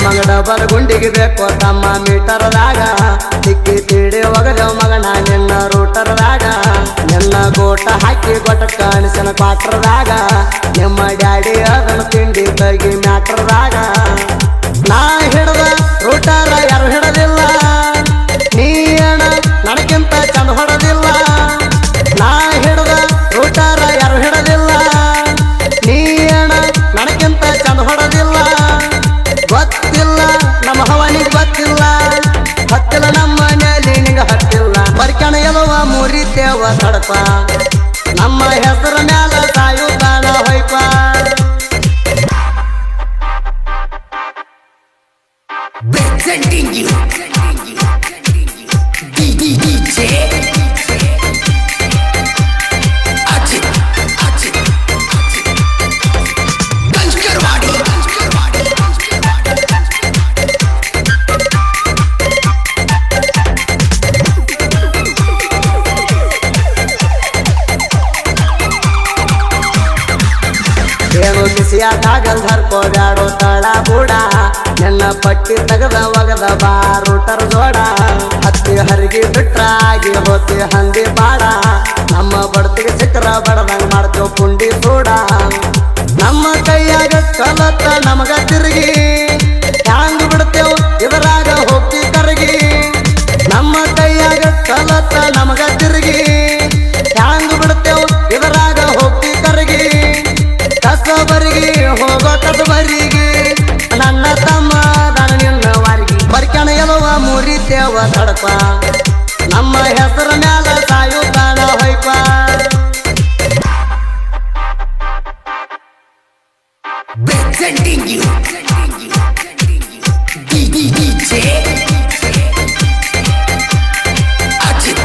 ನಮಗ ಡಬಲ್ ಗುಂಡಿಗೆ ಬೇಕು ತಮ್ಮ ಮೀಟರ್ದಾಗ ತಿಕ್ಕಿ ತಿಡಿ ಒಗದೇವ್ ಮಗನ ನಿನ್ನ ರೂಟರ್ದಾಗ ನಿನ್ನ ಗೋಟ ಹಾಕಿ ಗೊಟ್ಟ ಕಾಣಿಸನ ಕ್ವಾಟ್ರದಾಗ ನಿಮ್ಮ ಡ್ಯಾಡಿ ಅದನ್ನ ತಿಂಡಿ ತಗಿ ಮ್ಯಾಟ್ರದಾಗ ನಾ ಹಿಡದ ರೂಟರ ಯಾರು ಹಿಡದಿಲ್ಲ ನೀ ಅಣ್ಣ ನನಗಿಂತ ಚಂದ ಹೊಡದಿಲ್ಲ ನಾ ಹಿಡದ ರೂಟರ ಯಾರು ಹಿಡದಿಲ್ಲ ನೀ ಅಣ್ಣ ನನಗಿಂತ ಚಂದ ಹೊಡದಿಲ್ಲ ಗೊತ್ತಿಲ್ಲ ನಮ್ಮ ಹವನಿಗೆ ಗೊತ್ತಿಲ್ಲ ಹತ್ತಿಲ್ಲ ನಮ್ಮ ಮನೆಯಲ್ಲಿ ನಿಂಗ ಹತ್ತಿಲ್ಲ ಬರ್ಕಣ ಎಲುವ ಮುರಿತೇವ ತಡಪ ನಮ್ಮ ಹೆಸರ ಮ್ಯಾಲ ಸಾಯುತ್ತಾನ ಹೊಯ್ಪ Presenting you DJ Ajit Ganjkarwadi ಏನು ಕಿಸಿಯಾದಾಗಲ್ ಹರ್ಕೋಬ್ಯಾಡೋ ತಳ ಬೂಡ ನನ್ನ ಪಟ್ಟಿ ತೆಗದ ಒಗದ ಬಾರೂಟರ್ ಜೋಡ ಹತ್ತಿ ಹರಿಗಿ ಬಿಟ್ರ ಆಗಿ ಹೋತಿ ಹಂದಿ ಬಾಡ ನಮ್ಮ ಬಡ್ತಿಗೆ ಸಿಕ್ಕರ ಬಡದಂಗ ಮಾಡ್ತೇವ್ ಪುಂಡಿ ಸೂಡ ನಮ್ಮ ಕೈಯಾಗ ಕಲತ್ತ ನಮಗ ತಿರುಗಿ ಹ್ಯಾಂಗ ಬಿಡ್ತೇವ್ ಇದರಾಗ ಹೋಗ್ತಿ ಕರಗಿ ನಮ್ಮ ಕೈಯಾಗ ಕಲತ್ತ ನಮಗ ತಿರುಗಿ ಹ್ಯಾಂಗ ಬಿಡ್ತೇವ್ ಇದರಾಗ ಹೋಗ್ತಿ ಕರಗಿ ಕಸಬರಿಗೆ ಹೋಗೋ ಕಸಬರಿಗೆ ನನ್ನ ತಮ್ಮ ನಾನು ನಿನ್ನ ವಾರಿಗೆ ಬರ್ಕಣ ಎಲುವ ಮುರಿತೇವ ತಡಪ ನಮ್ಮ ಹೆಸರ ಮ್ಯಾಲ ಸಾಯುತ್ತಾನ ಹೊಯ್ಪ Presenting you DJ Ajit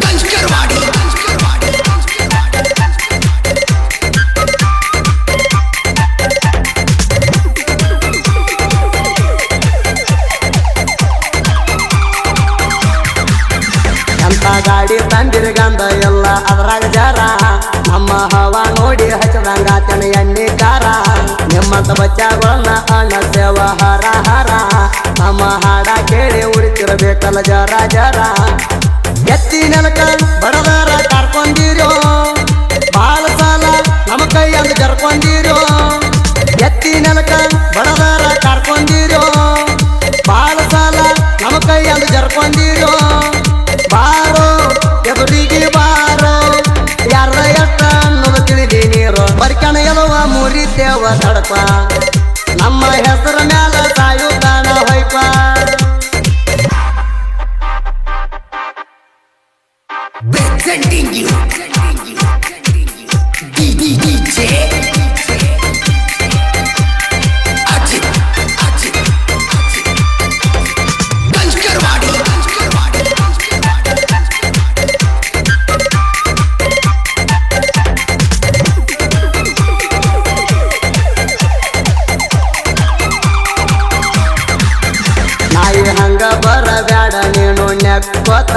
Ganjkarwadi ಎಂತ ಗಾಡಿ ತಂದಿರ್ಗಂದ ಎಲ್ಲ ಅದ್ರಾಗ ಜರ ನಮ್ಮ ಹವ ನೋಡಿ ಹಚ್ಚದಂಗಾತನ ಎಣ್ಣೆ ಕಾರ ನಿಮ್ಮಂತ ಬಚ್ಚಾಗಳನ್ನ ಅಣ್ಣ ಸೇವ ಹರ ಹರ ನಮ್ಮ ಹಾಡ ಕೇಳಿ ಉಳಿತಿರಬೇಕಲ್ಲ ಜರ ಜರ ಎತ್ತಿ ನೆಲಕ ಬಡದರ ಕರ್ಕೊಂಡಿರೋ ಬಾಳ ಸಾಲ ನಮ್ಮ ಕೈಯಂದು ಜರ್ಕೊಂಡಿರೋ ಎತ್ತಿ ನೆಲಕ ಬಡದರ ಕರ್ಕೊಂಡಿರೋ ಬಾಳ ಸಾಲ ನಮ್ಮ ಕೈಯಂದು ಜರ್ಕೊಂಡಿರೋ ಬಾರೋ ಎದುರಿಗೆ ಬಾರೋ ಯಾರ ಎಷ್ಟ ಅನ್ನೋದು ತಿಳಿದಿ ನೀರು ಬರ್ಕಣ ಎಲುವ ಮುರಿತೇವ ತಡಪ ನಮ್ಮ ಹೆಸರ ಮ್ಯಾಲ ಸಾಯುತ್ತಾನ ಹೊಯ್ಪ Presenting you DJ Ajit Ganjkarwadi ನಾಯಿ ಹಂಗ ಬರಬ್ಯಾಡ ನೀನು ನೆಕ್ಕೋತ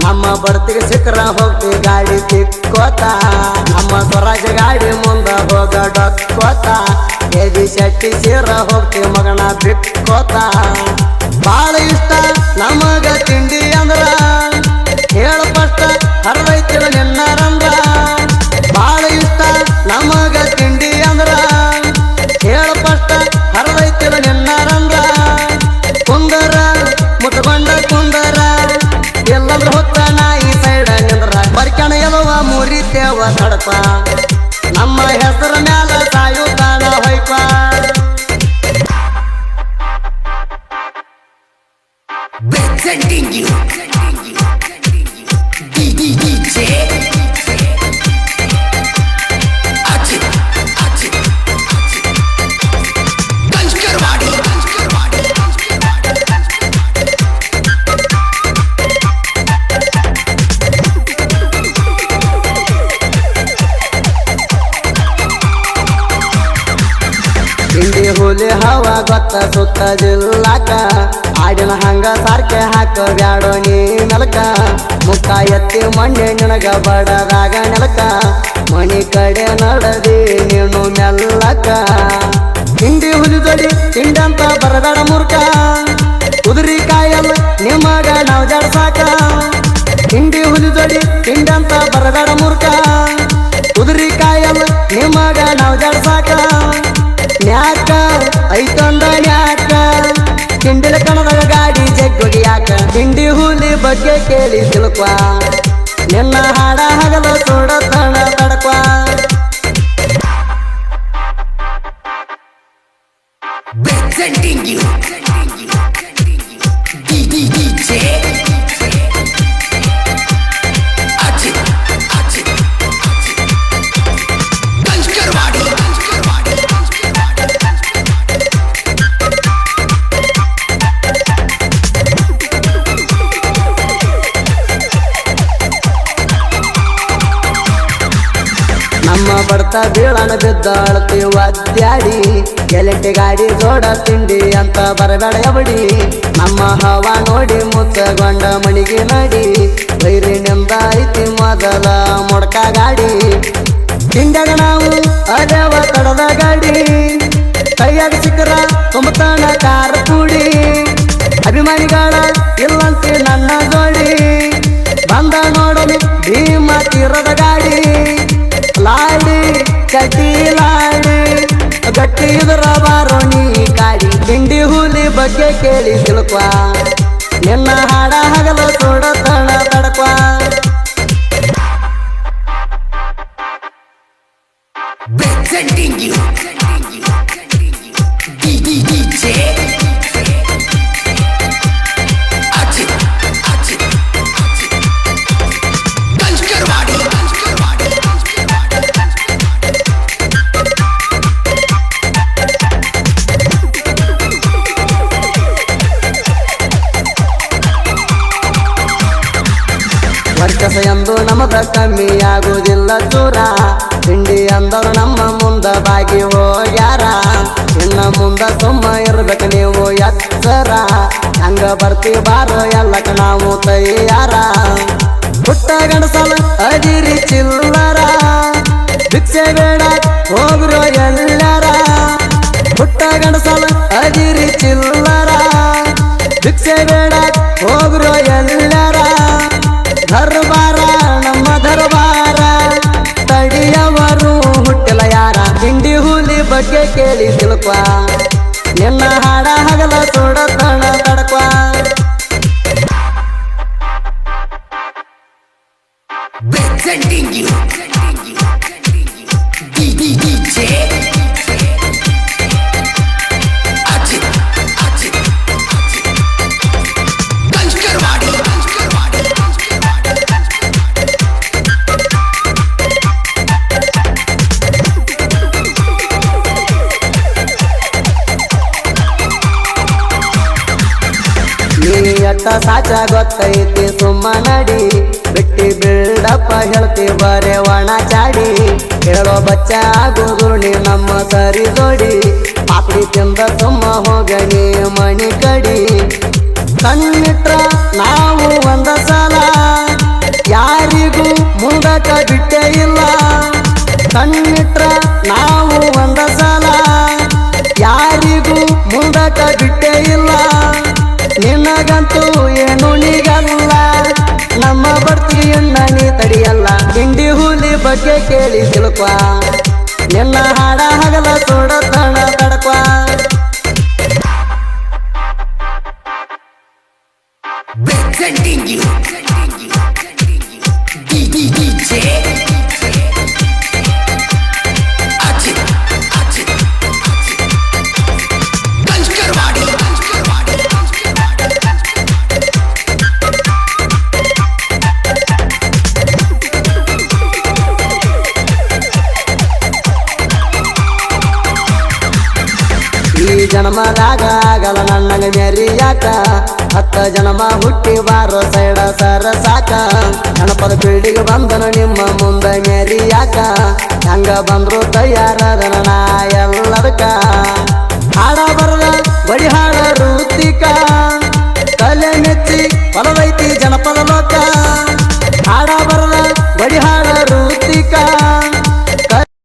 ನಮ್ಮ ಬಡ್ತಿಗೆ ಸಿಕ್ಕರ ಹೋಗ್ತಿ ಗಾಡಿ ತಿಕ್ಕೋತ ನಮ್ಮ ಸ್ವರಾಜ ಗಾಡಿ ಮುಂದ ಹೋಗ ಡಕ್ಕೋತ ಎದಿ ಶೆಟ್ಟಿ ಸೀರ ಹೋಗ್ತಿ ಮಗನ ಬಿಕ್ಕೋತ ಬಾಳ ಇಷ್ಟ ನಮಗ ತಿಂಡಿ ಅಂದ್ರ ಹೇಳ ಫಸ್ಟ್ ಹರದೈತಿರ ನಿನ್ನ ರಂದ್ರ ಬಾಳ ಇಷ್ಟ ನಮಗ ತಿಂಡಿ ಅಂದ್ರ ಹೇಳ ಫಸ್ಟ್ ಹರದೈತಿರ ನಿನ್ನ ರಂದ್ರ ಕುಂದರ ಮುಟ್ಕೊಂಡ ಕುಂದರ ಎಲ್ಲಂದ್ರ ಹೊತ್ತ ನಾಯಿ ಸೈಡ ನಿಂದ್ರ ಬರ್ಕಣ ಎಲುವ ಮುರಿತೇವ ತಡಪ ನಮ್ಮ ಹೆಸರ ಮ್ಯಾಲ ಸಾಯುತ್ತಾನ ಹೊಯ್ಪ Presenting you DJ Ajit Ganjkarwadi ಹಿಂಡಿ ಹುಲಿ ಹವ ಗೊತ್ತ ಸುತ್ತ ಜಿಲ್ಲಾಕ ಆಡಿನ ಹಂಗ ಸಾರ್ಕೆ ಹಾಕ ಬ್ಯಾಡೋ ನೀ ನೆಲಕ ಮುಖ ಎತ್ತಿ ಮಣ್ಣೆ ನಿನಗ ಬಡದಾಗ ನೆಲಕ ಮಣಿ ಕಡೆ ನಡದಿ ನೀನು ಮೆಲ್ಲಕ ಜೋಡಿ ತಿಂಡಂತ ಬರಬೇಡ ಮೂರ್ಖ ಕುದುರಿ ಕಾಯಲ್ಲ ನಿಮಗ ನಾವು ಜಡ್ಸಾಕ ಹಿಂಡಿ ಹುಲಿ ಜೋಡಿ ತಿಂಡಂತ ಬರಬೇಡ ಮೂರ್ಖ ಕುದುರಿ ಕಾಯಲ್ಲ ನಿಮಗ ನಾವು ಜಡ್ಸಾಕ ನ್ಯಾಕ ಐತೊಂದ ನ್ಯಾಕ ಹಿಂಡಿಲ ಕಣದಾಗ ಗಾಡಿ ಜಗ್ಗೋಗಿ ಯಾಕ ಹಿಂಡಿ ಹುಲಿ ಬಗ್ಗೆ ಕೇಳಿ ತಿಳ್ಕೊ ನಿನ್ನ ಹಾಡ ಹಗಲ ಸುಡತನ ತಡಕ್ವಾ Presenting you DJ Ajit Kanchkarwadi ನಮ್ಮ ಬಡ್ತ ಬೀಳನ ಬಿದ್ದ ಅಳ್ತೀವಿ ಒದ್ಯಾಡಿ ಎಲೆಂಟಿ ಗಾಡಿ ಜೋಡ ತಿಂಡಿ ಅಂತ ಬರಬೇಡ ಎಬಡಿ ನಮ್ಮ ಹವಾ ನೋಡಿ ಮುತ್ತಗೊಂಡ ಮಣಿಗೆ ನಡಿ ಬೈರಿನಿಂದ ಐತಿ ಮೊದಲ ಮೊಡ್ಕ ಗಾಡಿ ಹಿಂಡಾಗ ನಾವು ಅದೇವ ತಡದ ಗಾಡಿ ಕೈಯಾಗ ಸಿಕ್ಕರ ತುಂಬತಾನ ಕಾರ ಕೂಡಿ ಅಭಿಮಾನಿಗಳ ಇಲ್ಲಂತೆ ನನ್ನ ಜೋಡಿ ಬಂದ ನೋಡಲಿ ಭೀಮ ತೀರದ ಗಾಡಿ ಲಾಡಿ ಕಟ್ಟಿ ಲಾಡಿ ಗಟ್ಟಿ ಇದ್ರ ಬಾರೋ ನೀ ಗಾಡಿ ಹಿಂಡಿ ಹುಲಿ ಬಗ್ಗೆ ಕೇಳಿ ತಿಳ್ಕೊ ನಿನ್ನ ಹಾಡ ಹಗಲ ಸುಡತನ ತಡಕ್ವಾ Presenting you DJ Ajit Kanchkarwadi ವರ್ಕಸ ಎಂದು ನಮದ ಕಮ್ಮಿ ಆಗುವುದಿಲ್ಲ ಚೂರ ಹಿಂಡಿ ಅಂದರು ನಮ್ಮ ಮುಂದ ಬಾಗಿ ಹೋಗ್ಯಾರ ಇನ್ನ ಮುಂದ ಸುಮ್ಮ ಇರ್ಬೇಕು ನೀವು ಎಚ್ಚರ ಹಂಗ ಬರ್ತಿ ಬಾರೋ ಎಲ್ಲಕ ನಾವು ತಯಾರ ಪುಟ್ಟ ಗಣಸಲ ಅದಿರಿ ಚಿಲ್ಲರ ಭಿಕ್ಷೆ ಬೇಡ ಹೋಗ್ರೋ ಎಲ್ಲರ ಪುಟ್ಟ ಗಣಸಲ ಅದಿರಿ ಚಿಲ್ಲರ ಭಿಕ್ಷೆ ಬೇಡ ಹೋಗ್ರೋ ಎಲ್ಲರ ದರ್ಬಾರ ನಮ್ಮ ದರ್ಬಾರ ತಡಿಯವರು ಹುಟ್ಟಿಲ್ಲ ಯಾರ ಹಿಂಡಿ ಹುಲಿ ಬಗ್ಗೆ ಕೇಳಿ ತಿಳ್ಕೊ ನಿನ್ನ ಹಾಡ ಹಗಲ ಸುಡತನ ತಡಕ್ವಾ Presenting you DJ Ajit Kanchkarwadi ನೀ ಎಟ್ಟ ಸಾಚ ಗೊತ್ತೈತಿ ಸುಮ್ಮ ನಡಿ ಬಿಟ್ಟಿ ಬಿಲ್ಡಪ್ಪ ಹೇಳ್ತಿ ಬರೇ ಒಣ ಚಾಡಿ ಹೇಳೋ ಬಚ್ಚ ಆಗೋದು ನೀ ನಮ್ಮ ಸರಿ ಜೋಡಿ ಪಾಪಡಿ ತಿಂದ ಸುಮ್ಮ ಹೋಗಣಿ ಮಣಿ ಕಡಿ ಕಣ್ಣಿಟ್ರ ನಾವು ಒಂದ ಸಲ ಯಾರಿಗೂ ಮುಂದಕ ಬಿಟ್ಟೇ ಇಲ್ಲ ಕಣ್ಣಿಟ್ರ ನಾವು ಒಂದ ಸಲ ಯಾರಿಗೂ ಮುಂದಕ ಬಿಟ್ಟೇ ಇಲ್ಲ ನಿನಗಂತೂ ಏನು ನೀಗಲ್ಲ ನಮ್ಮ ಬರ್ತಿಯನ್ನ ನೀ ತಡಿಯಲ್ಲ ಹಿಂಡಿ ಹುಲಿ ಬಗ್ಗೆ ಕೇಳಿ ತಿಳ್ಕೊ ನಿನ್ನ ಹಾಡ ಹಗಲ ಸುಡತನ ತಡಕ್ವಾ Presenting you DJ Ajit Kanchkarwadi ಈ ಜನ್ಮದಾಗ ಆಗಲ್ಲ ನನಗೆ ಮೆರಿಯಾಕ 10 ಜನ್ಮ ಹುಟ್ಟಿ ಬಾರೋ ಸೈಡ ಸರ ಸಾಕ ಜನಪದ ಪೀಳಿಗೆ ಬಂದನು ನಿಮ್ಮ ಮುಂದೆ ಮೆರಿಯಾಕ ಹಂಗ ಬಂದ್ರು